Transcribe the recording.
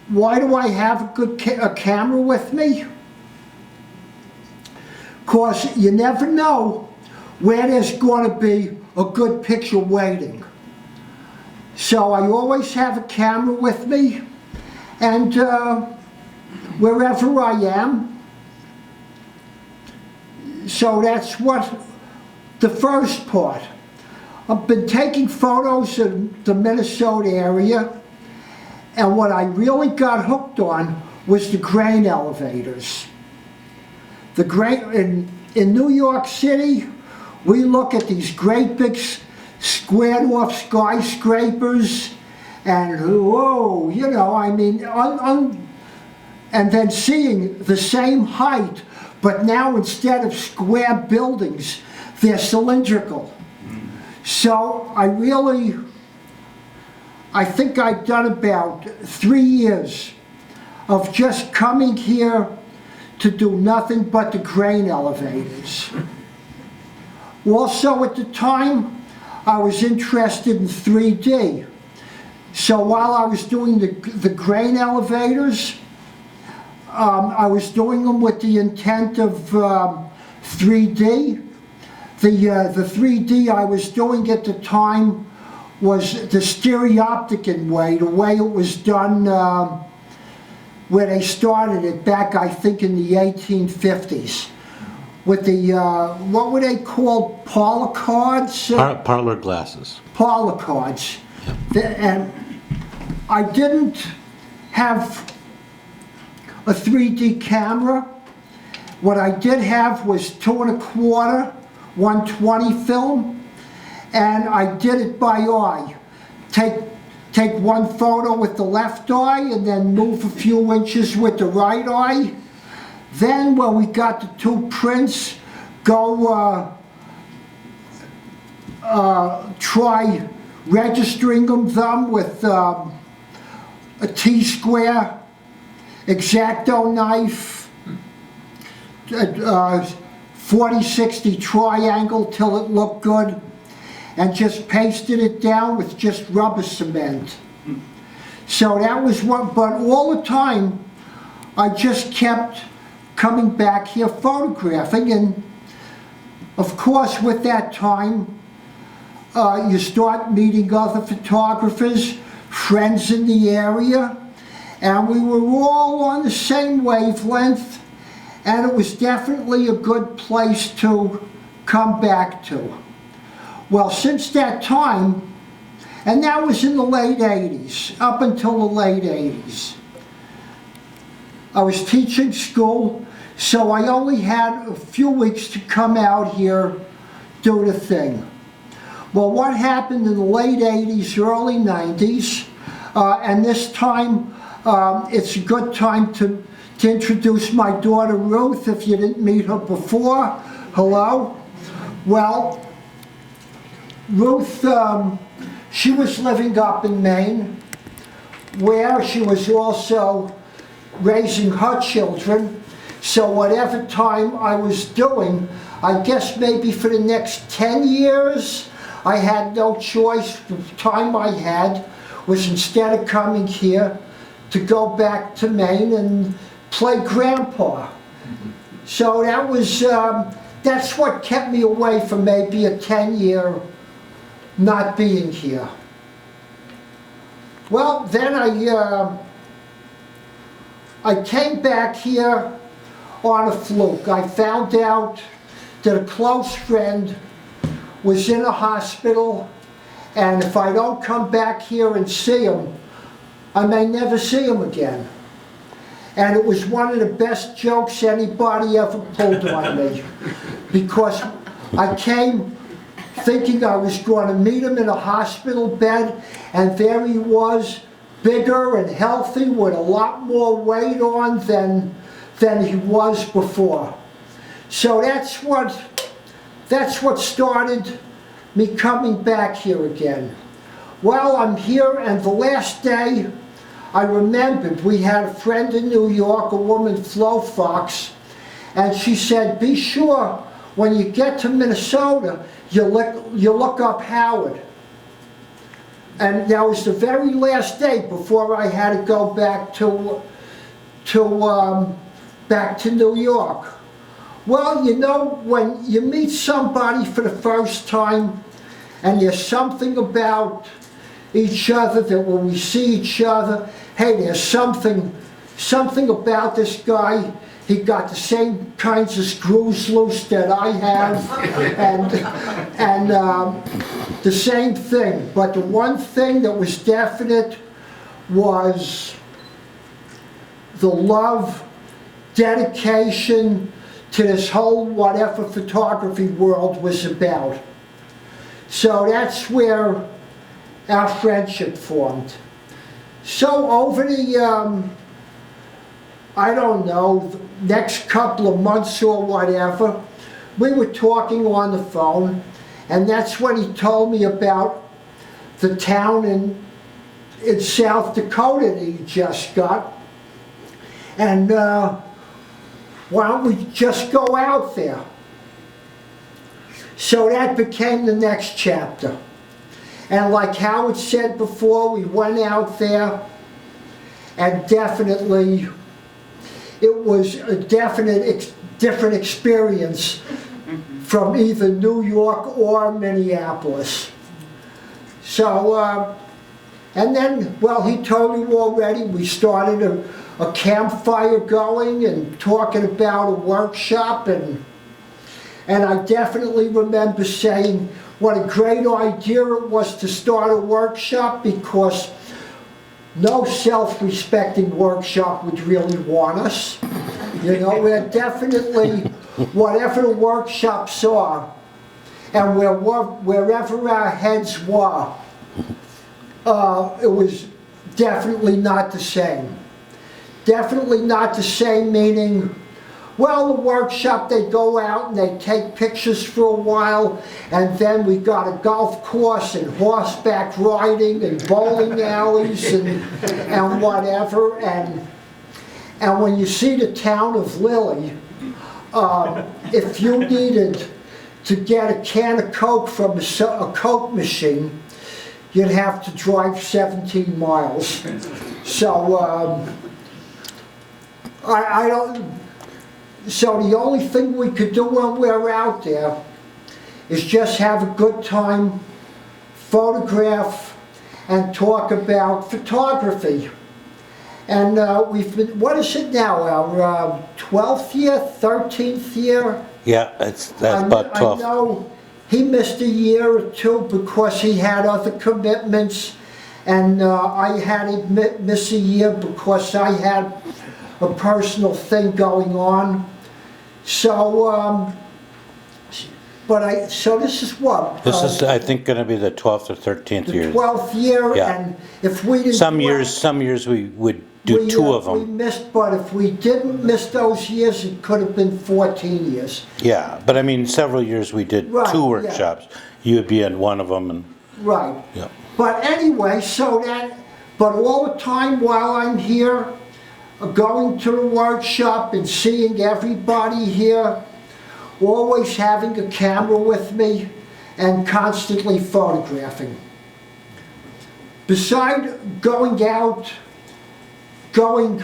why do I have a camera with me? Because you never know where there's going to be a good picture waiting. So I always have a camera with me, and wherever I am. So that's what the first part. I've been taking photos of the Minnesota area, and what I really got hooked on was the grain elevators. The grain in New York City, we look at these great big squared off skyscrapers, and whoa, you know, I mean, and then seeing the same height, but now instead of square buildings, they're cylindrical. So I think I've done about 3 years of just coming here to do nothing but the grain elevators. Also at the time, I was interested in 3D. So while I was doing the grain elevators, I was doing them with the intent of 3D. The 3D I was doing at the time was the stereoptic way, the way it was done, where they started it back, I think, in the 1850s. With the, what were they called, parlor cards? Parlor glasses. Parlor cards. And I didn't have a 3D camera. What I did have was 2 1/4, 120 film, and I did it by eye. Take one photo with the left eye and then move a few inches with the right eye. Then when we got the 2 prints, go try registering them with a T-square X-Acto knife, 40-60 triangle till it looked good, and just pasted it down with just rubber cement. So that was what, but all the time I just kept coming back here photographing, and of course with that time you start meeting other photographers, friends in the area, and we were all on the same wavelength, and it was definitely a good place to come back to. Well, since that time, and that was in the late 80s, up until the late 80s, I was teaching school, so I only had a few weeks to come out here, do the thing. Well, what happened in the late 80s, early 90s, and this time, it's a good time to introduce my daughter Ruth, if you didn't meet her before. Hello. Well, Ruth, she was living up in Maine, where she was also raising her children. So whatever time I was doing, I guess maybe for the next 10 years, I had no choice. The time I had was, instead of coming here, to go back to Maine and play grandpa. So that was, that's what kept me away for maybe a 10-year not being here. Well, then I came back here on a fluke. I found out that a close friend was in a hospital, and if I don't come back here and see him, I may never see him again. And it was one of the best jokes anybody ever pulled on me, because I came thinking I was going to meet him in a hospital bed, and there he was, bigger and healthy with a lot more weight on than he was before. So that's what started me coming back here again. Well, I'm here, and the last day I remembered we had a friend in New York, a woman, Flo Fox, and she said, be sure when you get to Minnesota, you look up Howard. and that was the very last day before I had to go back back to New York. Well, you know, when you meet somebody for the first time, and there's something about each other that when we see each other, hey, there's something about this guy. He got the same kinds of screws loose that I have, and the same thing. But the one thing that was definite was the love, dedication to this whole whatever photography world was about. So that's where our friendship formed. So over the, I don't know, next couple of months or whatever, we were talking on the phone, and that's when he told me about the town in South Dakota that he just got. And why don't we just go out there? So that became the next chapter. And like Howard said before, we went out there, and definitely it was a definite different experience from either New York or Minneapolis. So, and then, well, he told you already, we started a campfire going and talking about a workshop, and I definitely remember saying what a great idea it was to start a workshop, because no self-respecting workshop would really want us. You know, we're definitely, whatever the workshops are, and wherever our heads were, it was definitely not the same. Definitely not the same, meaning, well, the workshop, they go out and they take pictures for a while, and then we got a golf course and horseback riding and bowling alleys and whatever. And when you see the town of Lily, if you needed to get a can of Coke from a Coke machine, you'd have to drive 17 miles. So I don't. So the only thing we could do when we're out there is just have a good time, photograph, and talk about photography. And we've been, what is it now, our 12th year, 13th year? Yeah, that's about 12. I know he missed a year or two because he had other commitments, and I had to miss a year because I had a personal thing going on. So, so this is what? This is, I think, going to be the 12th or 13th the year. 12th year, Yeah. and if we didn't... Some years we would do two of We them. missed, but if we didn't miss those years, it could have been 14 years. Yeah, but I mean, several years we did Right, two yeah. workshops. You would be in one of them, and Right. yeah. But anyway, but all the time while I'm here, going to the workshop and seeing everybody here, always having a camera with me and constantly photographing. Beside going out, going